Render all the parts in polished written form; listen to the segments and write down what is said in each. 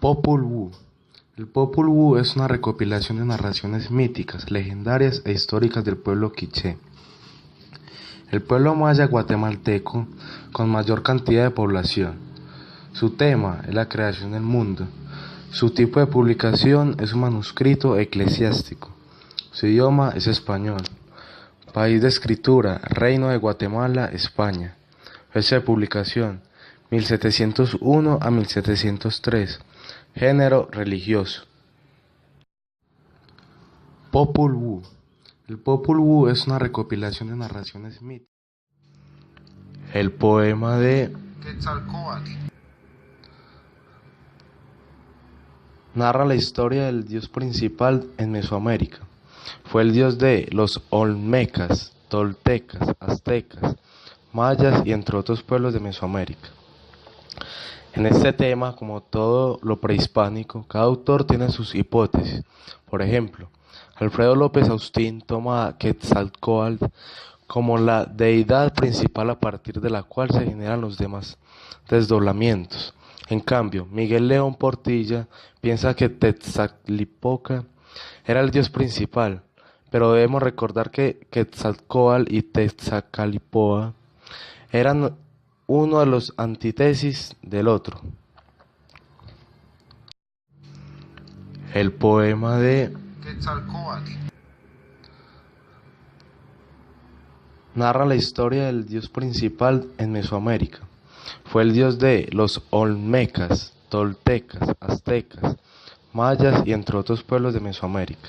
Popol Vuh. El Popol Vuh es una recopilación de narraciones míticas, legendarias e históricas del pueblo quiché, el pueblo maya guatemalteco con mayor cantidad de población. Su tema es la creación del mundo. Su tipo de publicación es un manuscrito eclesiástico. Su idioma es español. País de escritura: Reino de Guatemala, España. Fecha de publicación: 1701 a 1703. Género: religioso. Popol Vuh. El Popol Vuh es una recopilación de narraciones míticas. El poema de Quetzalcóatl narra la historia del dios principal en Mesoamérica. Fue el dios de los olmecas, toltecas, aztecas, mayas y entre otros pueblos de Mesoamérica. En este tema, como todo lo prehispánico, cada autor tiene sus hipótesis. Por ejemplo, Alfredo López Austin toma a Quetzalcóatl como la deidad principal a partir de la cual se generan los demás desdoblamientos. En cambio, Miguel León Portilla piensa que Tetzatlipoca era el dios principal, pero debemos recordar que Quetzalcóatl y Tetzalcalipoa eran uno de los antítesis del otro. El poema de Quetzalcóatl narra la historia del dios principal en Mesoamérica. Fue el dios de los olmecas, toltecas, aztecas, mayas y entre otros pueblos de Mesoamérica.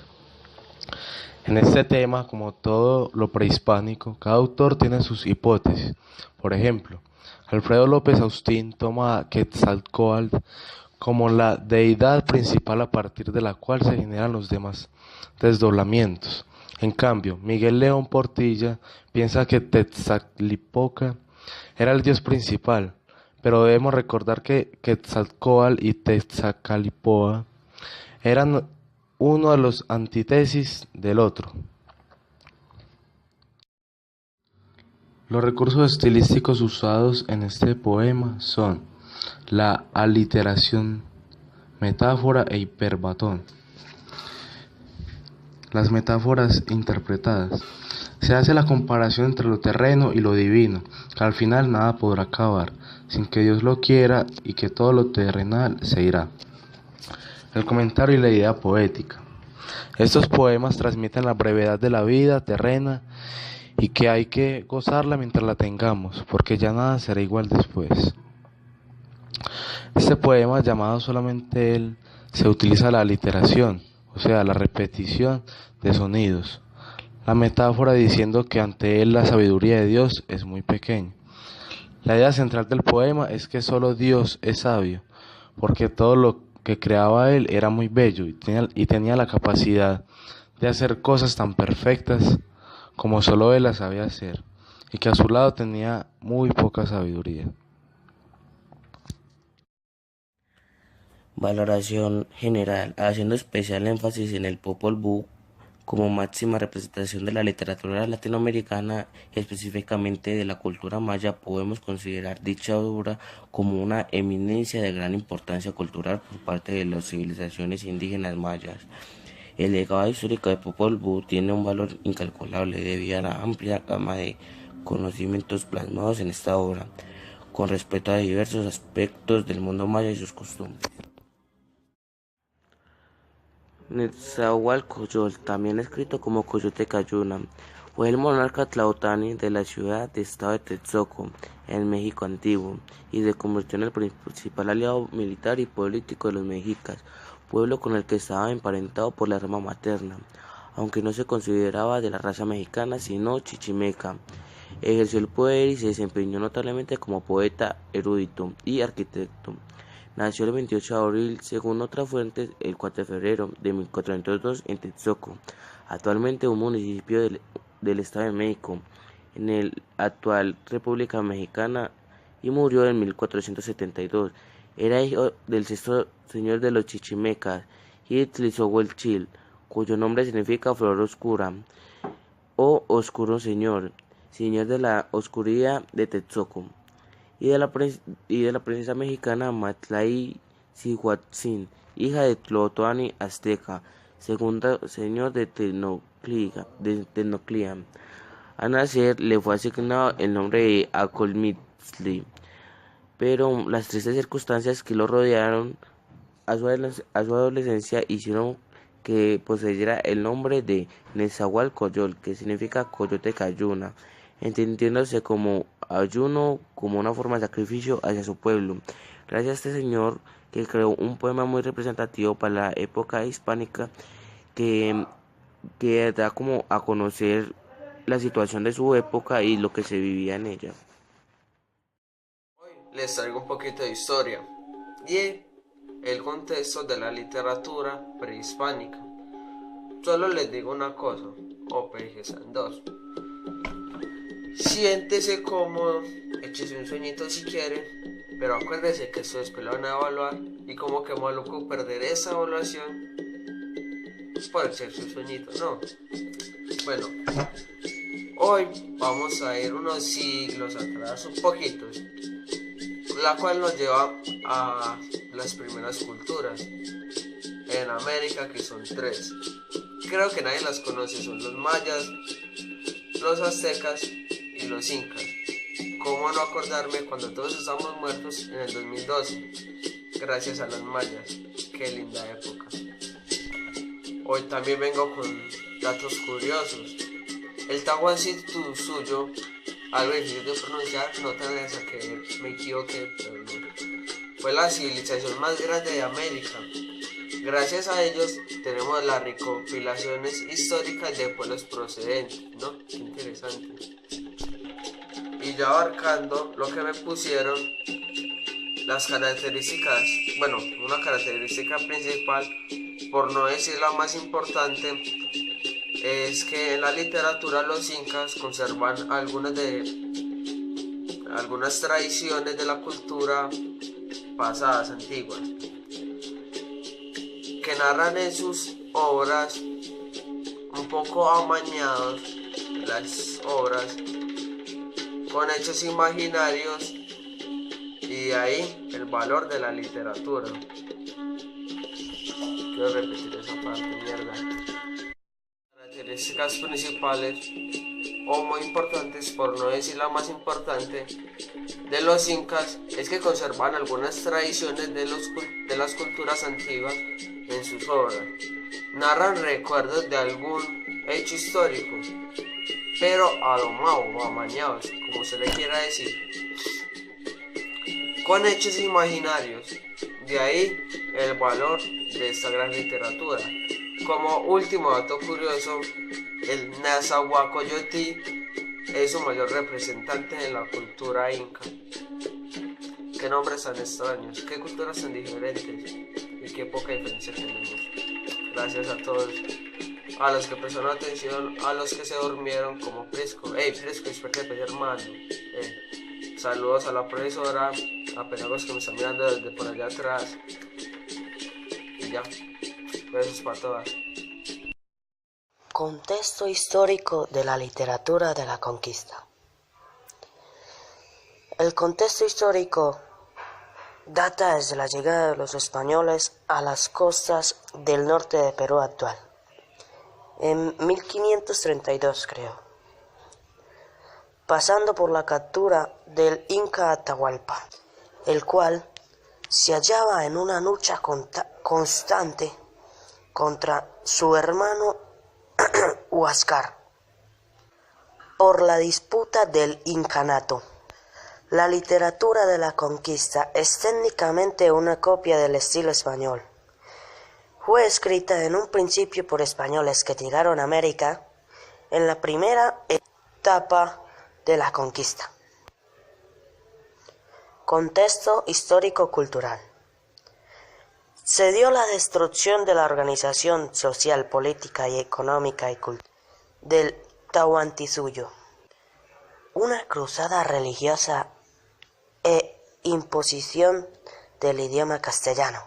En este tema, como todo lo prehispánico, cada autor tiene sus hipótesis. Por ejemplo, Alfredo López Austin toma a Quetzalcóatl como la deidad principal a partir de la cual se generan los demás desdoblamientos. En cambio, Miguel León Portilla piensa que Tetzatlipoca era el dios principal, pero debemos recordar que Quetzalcóatl y Tetzalcalipoa eran uno de los antítesis del otro. Los recursos estilísticos usados en este poema son la aliteración, metáfora e hiperbatón. Las metáforas interpretadas. Se hace la comparación entre lo terreno y lo divino, que al final nada podrá acabar, sin que Dios lo quiera, y que todo lo terrenal se irá. El comentario y la idea poética. Estos poemas transmiten la brevedad de la vida terrena y que hay que gozarla mientras la tengamos, porque ya nada será igual después. Este poema, llamado solamente él, se utiliza la aliteración, o sea, la repetición de sonidos. La metáfora diciendo que ante él la sabiduría de Dios es muy pequeña. La idea central del poema es que solo Dios es sabio, porque todo lo que creaba él era muy bello y tenía la capacidad de hacer cosas tan perfectas como solo él las sabía hacer, y que a su lado tenía muy poca sabiduría. Valoración general, haciendo especial énfasis en el Popol Vuh como máxima representación de la literatura latinoamericana y específicamente de la cultura maya, podemos considerar dicha obra como una eminencia de gran importancia cultural por parte de las civilizaciones indígenas mayas. El legado histórico de Popol Vuh tiene un valor incalculable debido a la amplia gama de conocimientos plasmados en esta obra, con respecto a diversos aspectos del mundo maya y sus costumbres. Netzahualcoyotl, también escrito como Coyote Cayuna, fue el monarca tlautani de la ciudad de estado de Texcoco, en México antiguo, y se convirtió en el principal aliado militar y político de los mexicas, pueblo con el que estaba emparentado por la rama materna, aunque no se consideraba de la raza mexicana sino chichimeca. Ejerció el poder y se desempeñó notablemente como poeta, erudito y arquitecto. Nació el 28 de abril, según otras fuentes, el 4 de febrero de 1402 en Texcoco, actualmente un municipio del Estado de México, en la actual República Mexicana, y murió en 1472. Era hijo del sexto señor de los chichimecas, Itzlizohuelchil, cuyo nombre significa flor oscura o oscuro señor, señor de la oscuridad de Texcoco, y de la princesa mexicana Matlai Cihuatzin, hija de Tlatoani azteca, segundo señor de Tenochtitlan. Al nacer le fue asignado el nombre de Acolmitzli, pero las tristes circunstancias que lo rodearon a su adolescencia hicieron que poseyera el nombre de Nezahualcóyotl, que significa Coyote Cayuna, entendiéndose como ayuno, como una forma de sacrificio hacia su pueblo. Gracias a este señor, que creó un poema muy representativo para la época hispánica, que da como a conocer la situación de su época y lo que se vivía en ella. Hoy les traigo un poquito de historia y el contexto de la literatura prehispánica. Solo les digo una cosa, o en dos. Siéntese cómodo, échese un sueñito si quiere, pero acuérdese que esto después lo van a evaluar y como que maluco perder esa evaluación por echarse un sueñito, no. Bueno, hoy vamos a ir unos siglos atrás, un poquito, la cual nos lleva a las primeras culturas en América, que son tres. Creo que nadie las conoce, son los mayas, los aztecas y los incas. ¿Cómo no acordarme cuando todos estamos muertos en el 2012? Gracias a los mayas. Qué linda época. Hoy también vengo con datos curiosos. El Tahuantinsuyo, algo difícil de pronunciar, no te vayas a que me equivoqué, pero no. Fue la civilización más grande de América. Gracias a ellos tenemos las recopilaciones históricas de pueblos procedentes, ¿no? Qué interesante. Y ya abarcando lo que me pusieron, las características, bueno, una característica principal, por no decir la más importante, es que en la literatura los incas conservan algunas tradiciones de la cultura pasadas, antiguas, que narran en sus obras, un poco amañados las obras, con hechos imaginarios, y de ahí el valor de la literatura. Quiero repetir esa parte, mierda. Características principales o muy importantes, por no decir la más importante, de los incas es que conservan algunas tradiciones de las culturas antiguas en sus obras. Narran recuerdos de algún hecho histórico, pero a lo mau o amañados, como se le quiera decir, con hechos imaginarios. De ahí el valor de esta gran literatura. Como último dato curioso, el Nezahualcóyotl es su mayor representante en la cultura inca. Qué nombres tan extraños, qué culturas tan diferentes y qué poca diferencia tenemos. Gracias a todos, a los que prestaron atención, a los que se durmieron como Prisco. Hey Prisco, despiértate hermano. Saludos a la profesora, a pedagogos que me están mirando desde por allá atrás. Y ya, besos para todas. Contexto histórico de la literatura de la conquista. El contexto histórico data desde la llegada de los españoles a las costas del norte de Perú actual, en 1532 creo, pasando por la captura del Inca Atahualpa, el cual se hallaba en una lucha constante contra su hermano Huáscar por la disputa del incanato. La literatura de la conquista es técnicamente una copia del estilo español. Fue escrita en un principio por españoles que llegaron a América en la primera etapa de la conquista. Contexto histórico-cultural. Se dio la destrucción de la organización social, política y económica y cultural del Tahuantinsuyo, una cruzada religiosa e imposición del idioma castellano.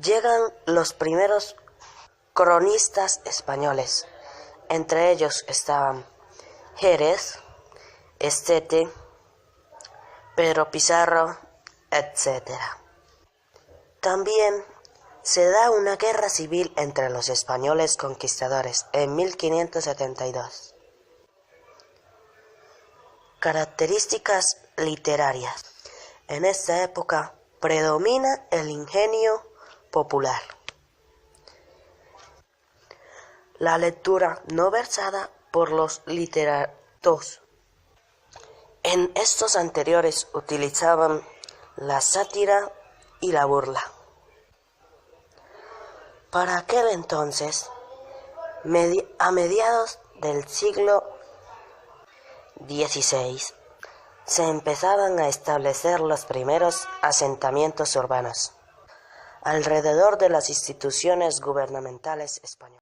Llegan los primeros cronistas españoles, entre ellos estaban Jerez, Estete, Pedro Pizarro etc. También se da una guerra civil entre los españoles conquistadores en 1572. Características literarias. En esta época predomina el ingenio popular. La lectura no versada por los literatos. En estos anteriores utilizaban la sátira y la burla. Para aquel entonces, a mediados del siglo XVI, se empezaban a establecer los primeros asentamientos urbanos alrededor de las instituciones gubernamentales españolas.